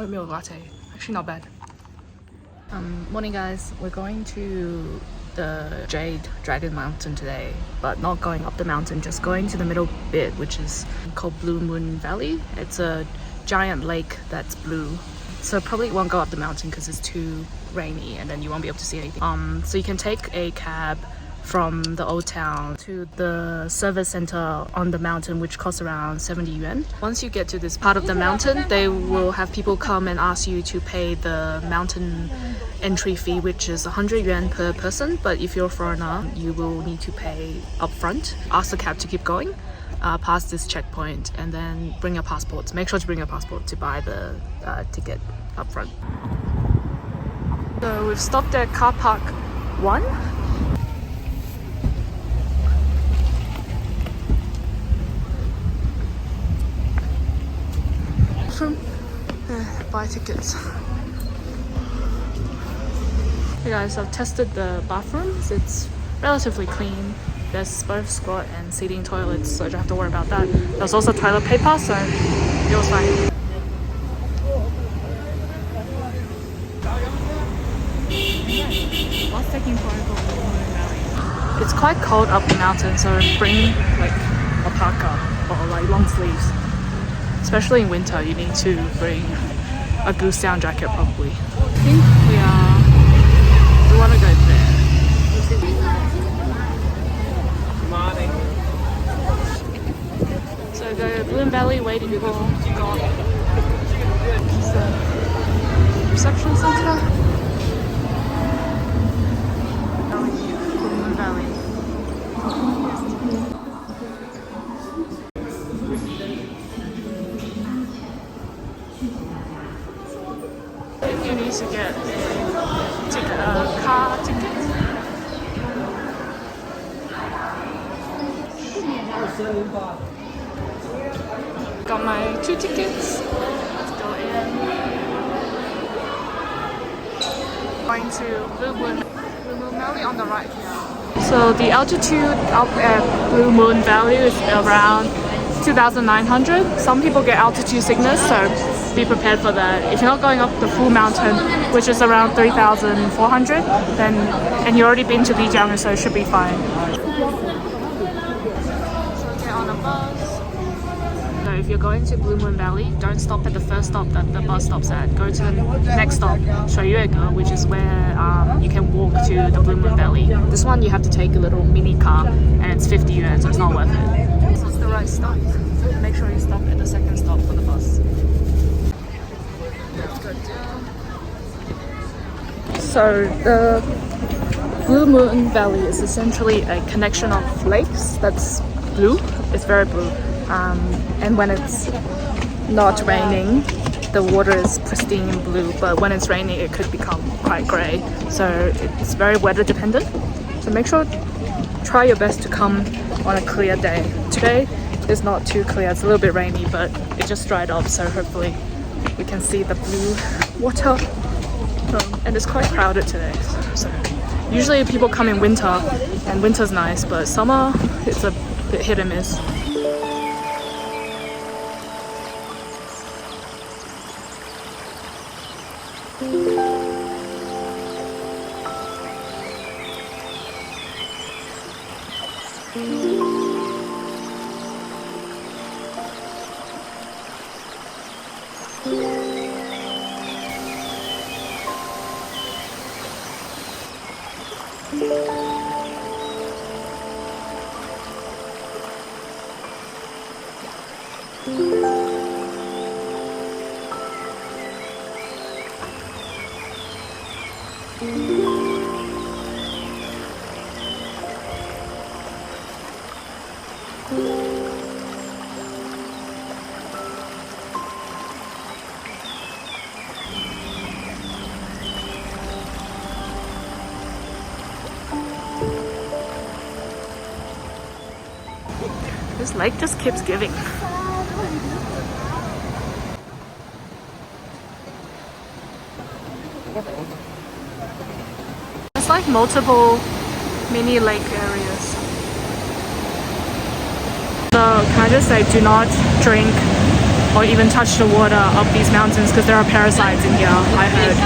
oatmeal latte. Actually not bad. Morning guys, we're going to the Jade Dragon Mountain today, but not going up the mountain, just going to the middle bit, which is called Blue Moon Valley. It's a giant lake that's blue, so probably won't go up the mountain because it's too rainy and then you won't be able to see anything. So you can take a cab from the old town to the service center on the mountain, which costs around 70 yuan. Once you get to this part of the mountain, they will have people come and ask you to pay the mountain entry fee, which is 100 yuan per person. But if you're a foreigner, you will need to pay upfront. Ask the cab to keep going past this checkpoint, and then bring your passports. Make sure to bring your passport to buy the ticket upfront. So we've stopped at car park 1. Buy tickets. Hey guys, I've tested the bathrooms. It's relatively clean. There's both squat and seating toilets, so I don't have to worry about that. There's also toilet paper, so it was fine. What's taking forever for Blue Moon Valley? It's quite cold up the mountain, so bring like a parka or like long sleeves. Especially in winter, you need to bring a goose down jacket probably. I think we want to go there. So the Blue Moon Valley waiting for God. This is the reception center. Blue Moon Valley. You need to get a car ticket. Got my 2 tickets. Let's go in. Going to Blue Moon Valley on the right here. So the altitude up at Blue Moon Valley is around 2,900. Some people get altitude sickness, so be prepared for that. If you're not going up the full mountain, which is around 3,400, and you've already been to Lijiang, so it should be fine. So get on a bus. So if you're going to Blue Moon Valley, don't stop at the first stop that the bus stops at. Go to the next stop, Shoyuego, which is where you can walk to the Blue Moon Valley. This one you have to take a little mini car, and it's 50 yuan, so it's not worth it. So it's the right stop. Make sure you stop at the second stop for the bus. Let's go down. So the Blue Moon Valley is essentially a connection of lakes that's blue. It's very blue. And when it's not raining, the water is pristine blue, but when it's raining it could become quite grey. So it's very weather dependent. So make sure, try your best to come on a clear day. Today is not too clear, it's a little bit rainy, but it just dried up, so hopefully we can see the blue water. And it's quite crowded today. So usually people come in winter, and winter's nice, but summer it's a bit hit and miss. This lake just keeps giving. It's like multiple mini lake areas. So can I just say, do not drink or even touch the water of these mountains because there are parasites in here, I heard.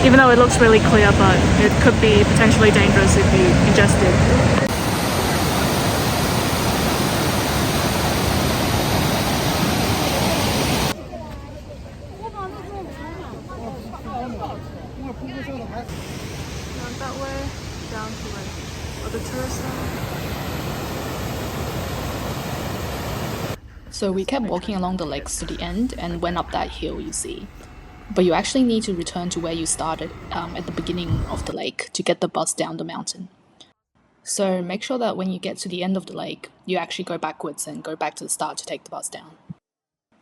Even though it looks really clear, but it could be potentially dangerous if you ingest it. That way, down to like the tourist zone. So we kept walking along the lakes to the end and went up that hill you see. But you actually need to return to where you started at the beginning of the lake to get the bus down the mountain. So make sure that when you get to the end of the lake, you actually go backwards and go back to the start to take the bus down.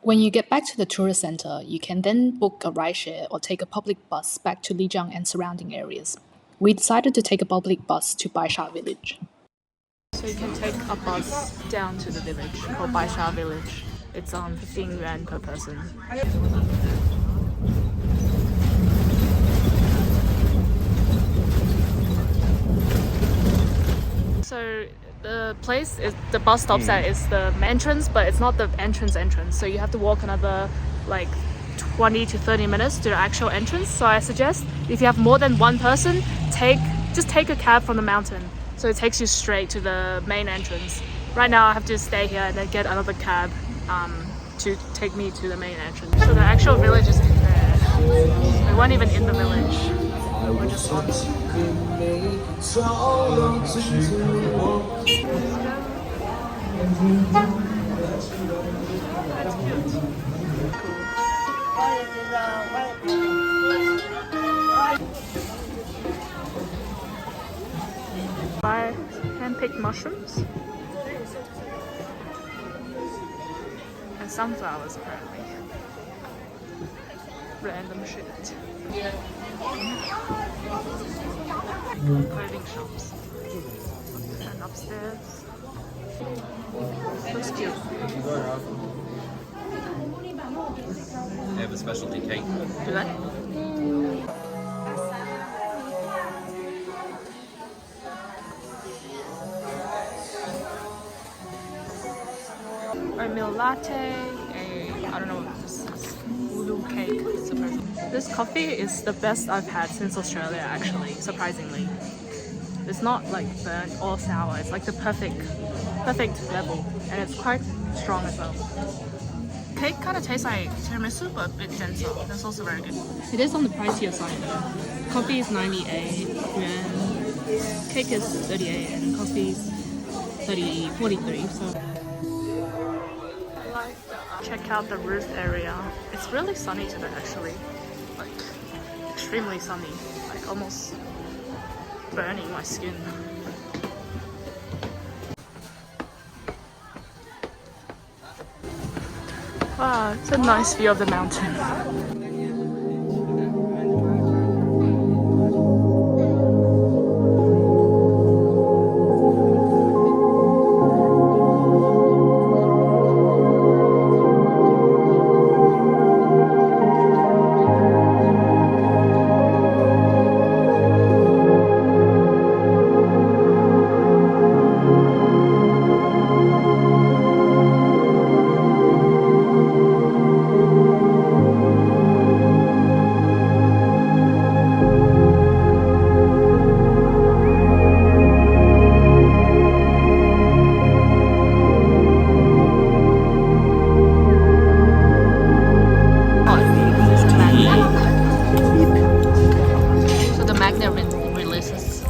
When you get back to the tourist center, you can then book a rideshare or take a public bus back to Lijiang and surrounding areas. We decided to take a public bus to Baisha Village. So you can take a bus down to the village called Baisha Village. It's 15 yuan per person. So the place is the bus stops at is the entrance, but it's not the entrance. So you have to walk another like 20 to 30 minutes to the actual entrance. So I suggest if you have more than one person, just take a cab from the mountain. So it takes you straight to the main entrance. Right now I have to stay here and then get another cab to take me to the main entrance. So the actual village is in there. We weren't even in the village. We're just on. Buy hand-picked mushrooms and sunflowers apparently. Random shit. Clothing shops. And upstairs. Looks cute. They have a specialty cake. Do they? Oatmeal latte, I don't know what this is, ulu cake, supposedly. This coffee is the best I've had since Australia actually, surprisingly. It's not like burnt or sour, it's like the perfect level, and it's quite strong as well. Cake kind of tastes like tiramisu but a bit denser. That's also very good. It is on the pricier side though. Coffee is 98 yuan, cake is 38 and coffee is 43, so. Check out the roof area. It's really sunny today actually, like extremely sunny, like almost burning my skin. Wow, it's a nice view of the mountain.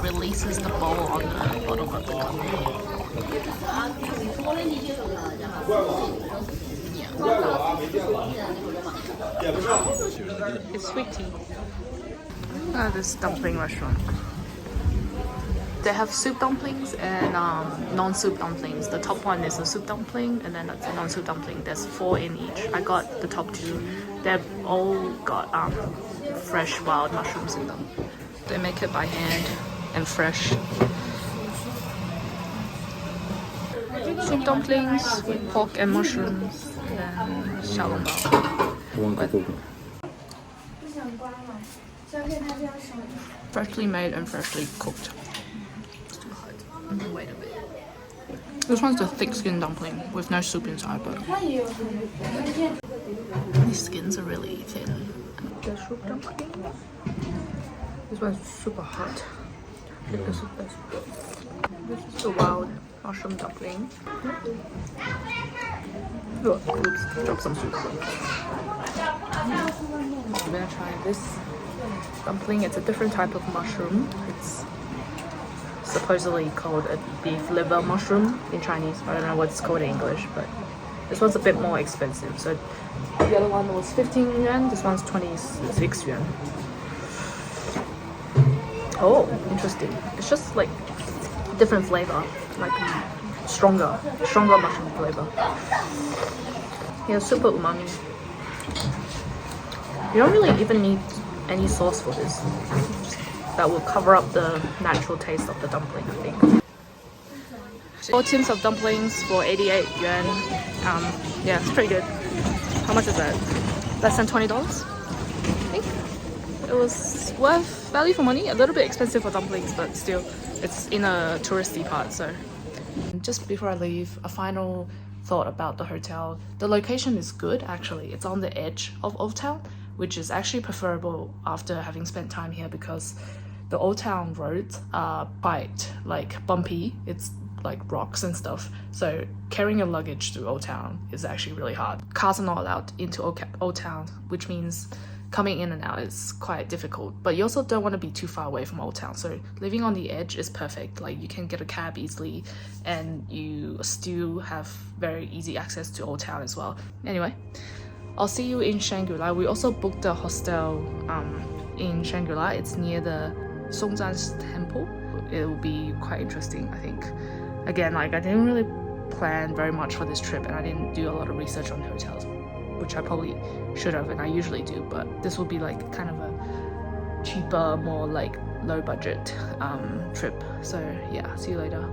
Releases the ball on the bottom of the cup. Yeah. It's sweet tea. This dumpling restaurant. They have soup dumplings and non-soup dumplings. The top one is a soup dumpling and then that's a non-soup dumpling. There's 4 in each. I got the top 2. They've all got fresh wild mushrooms in them. They make it by hand and fresh. Soup dumplings with pork and mushrooms and xiaolongbao. Freshly made and freshly cooked. Wait a bit. This one's a thick skin dumpling with no soup inside, but These skins are really thin. The soup dumpling. This one's super hot. I think this is good. This is the wild mushroom dumpling. Oh, oops, dropped some soup. I'm gonna try this dumpling. It's a different type of mushroom. It's supposedly called a beef liver mushroom in Chinese. I don't know what it's called in English, but this one's a bit more expensive. So the other one was 15 yuan, this one's 26 yuan. Oh, interesting. It's just like different flavor, like stronger mushroom flavor. Yeah, super umami. You don't really even need any sauce for this. That will cover up the natural taste of the dumpling, I think. 4 tins of dumplings for 88 yuan. Yeah, it's pretty good. How much is that? Less than $20? I think it was worth value for money. A little bit expensive for dumplings, but still, it's in a touristy part, so. Just before I leave, a final thought about the hotel. The location is good, actually. It's on the edge of Old Town, which is actually preferable after having spent time here because the Old Town roads are quite like bumpy. It's like rocks and stuff, so carrying your luggage through Old Town is actually really hard. Cars are not allowed into Old Town, which means coming in and out is quite difficult, but you also don't want to be too far away from Old Town, so living on the edge is perfect. Like, you can get a cab easily and you still have very easy access to Old Town as well. Anyway, I'll see you in Shangri-La. We also booked a hostel in Shangri-La. It's near the Songzhan Temple. It will be quite interesting, I think. Again, like, I didn't really plan very much for this trip and I didn't do a lot of research on hotels, which I probably should have, and I usually do, but this will be like kind of a cheaper, more like low budget trip. So yeah, see you later.